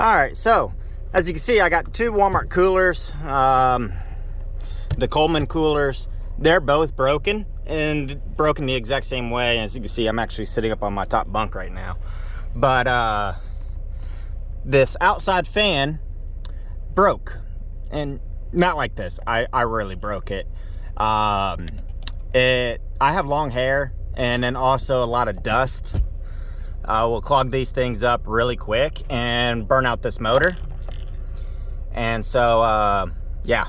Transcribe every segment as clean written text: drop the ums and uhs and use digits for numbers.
All right, so as you can see, I got two Walmart coolers, the Coleman coolers. They're both broken, and broken the exact same way. As you can see, I'm actually sitting up on my top bunk right now. But this outside fan broke, and not like this. I really broke it. I have long hair, and then also a lot of dust will clog these things up really quick and burn out this motor. And so yeah,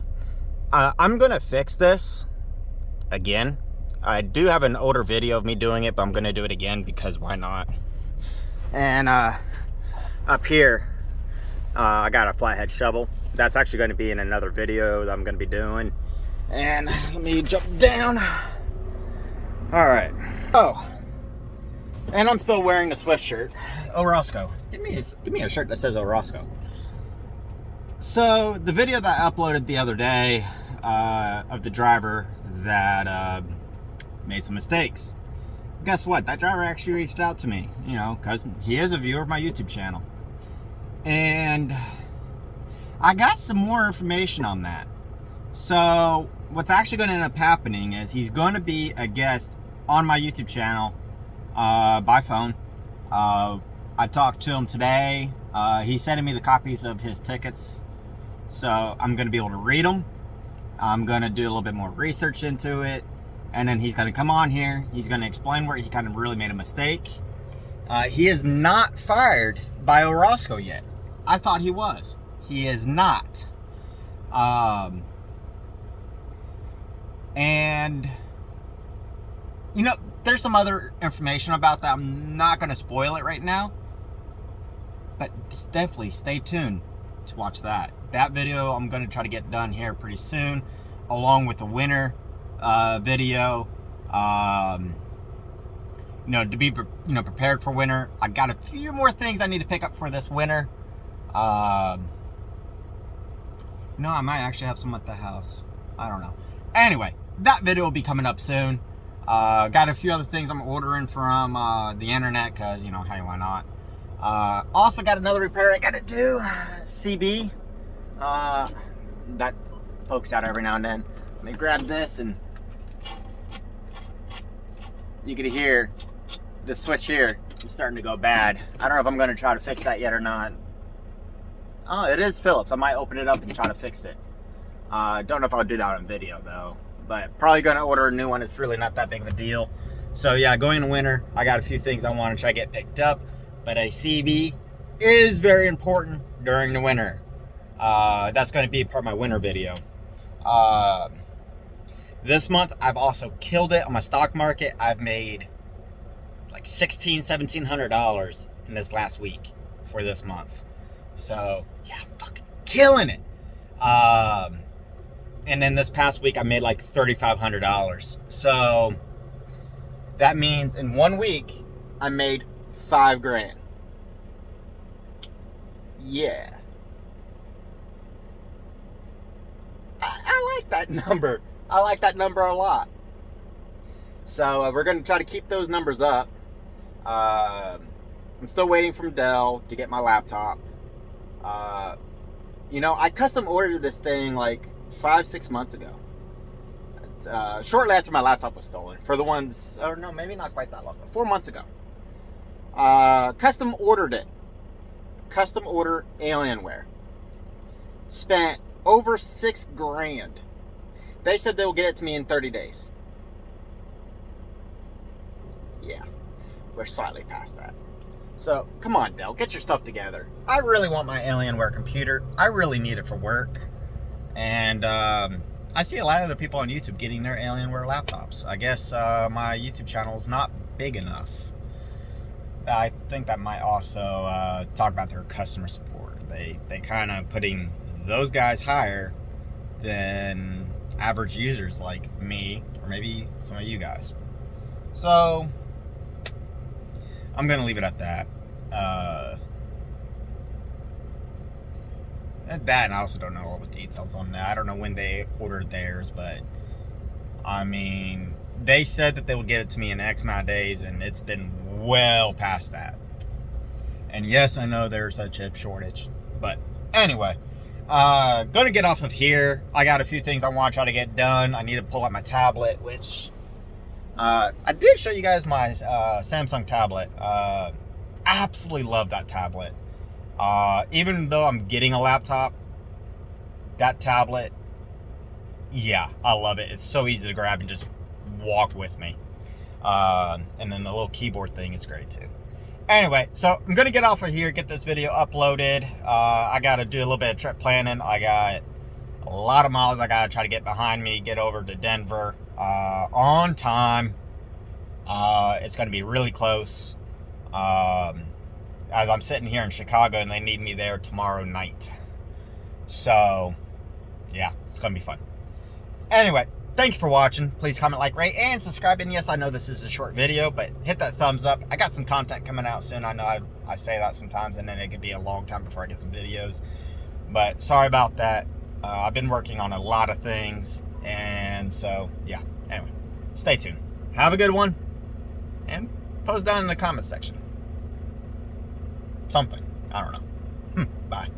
I'm gonna fix this again. I do have an older video of me doing it, but I'm gonna do it again because why not? And up here I got a flathead shovel. That's actually going to be in another video that I'm going to be doing. And let me jump down. All right. Oh, and I'm still wearing the Swift shirt. Orozco. Give me a shirt that says Orozco. So the video that I uploaded the other day of the driver that made some mistakes. Guess what? That driver actually reached out to me, you know, because he is a viewer of my YouTube channel. And I got some more information on that. So what's actually going to end up happening is he's going to be a guest on my YouTube channel by phone. I talked to him today. He's sending me the copies of his tickets. So I'm going to be able to read them. I'm going to do a little bit more research into it. And then he's going to come on here. He's going to explain where he kind of really made a mistake. He is not fired by Orozco yet. I thought he was. He is not. And, you know, there's some other information about that. I'm not going to spoil it right now. But definitely stay tuned to watch that. That video I'm going to try to get done here pretty soon, along with the winter video. You know, to be prepared for winter. I got a few more things I need to pick up for this winter. No, I might actually have some at the house. I don't know. Anyway, that video will be coming up soon. Got a few other things I'm ordering from the internet, because, you know, hey, why not? Also got another repair I got to do. CB. That pokes out every now and then. Let me grab this, and you can hear the switch here is starting to go bad. I don't know if I'm going to try to fix that yet or not. Oh, it is Phillips. I might open it up and try to fix it. Don't know if I'll do that on video though, but probably going to order a new one. It's really not that big of a deal. So yeah, going into winter, I got a few things I want to try to get picked up, but a CB is very important during the winter. That's going to be part of my winter video. This month, I've also killed it on my stock market. I've made like $1,700 in this last week for this month. So yeah, I'm fucking killing it. And then this past week, I made like $3,500. So that means in 1 week, I made $5 grand. Yeah. I like that number. I like that number a lot. So we're going to try to keep those numbers up. I'm still waiting from Dell to get my laptop. You know, I custom ordered this thing like 5-6 months ago. Shortly after my laptop was stolen. For the ones, or no, maybe not quite that long, but 4 months ago. Custom ordered it. Custom order Alienware. Spent over $6 grand. They said they'll get it to me in 30 days. Yeah, we're slightly past that. So, come on, Dell, get your stuff together. I really want my Alienware computer. I really need it for work. And I see a lot of other people on YouTube getting their Alienware laptops. I guess my YouTube channel is not big enough. I think that might also talk about their customer support. They kind of putting those guys higher than average users like me, or maybe some of you guys. So I'm gonna leave it at that. That, and I also don't know all the details on that. I don't know when they ordered theirs, but I mean, they said that they would get it to me in X amount of days, and it's been well past that. And yes, I know there's a chip shortage. But anyway, gonna get off of here. I got a few things I want to try to get done. I need to pull out my tablet, which I did show you guys my Samsung tablet. Absolutely love that tablet. Even though I'm getting a laptop, that tablet, yeah, I love it. It's so easy to grab and just walk with me. And then the little keyboard thing is great too. Anyway, so I'm gonna get off of here, get this video uploaded. I gotta do a little bit of trip planning. I got a lot of miles I gotta try to get behind me, get over to Denver on time. It's gonna be really close. As I'm sitting here in Chicago and they need me there tomorrow night. So yeah, it's gonna be fun. Anyway, thank you for watching. Please comment, like, rate, and subscribe. And yes, I know this is a short video, but hit that thumbs up. I got some content coming out soon. I know I say that sometimes, and then it could be a long time before I get some videos. But sorry about that. I've been working on a lot of things, and so, yeah. Anyway, stay tuned. Have a good one, and post down in the comment section. Something. I don't know. Bye.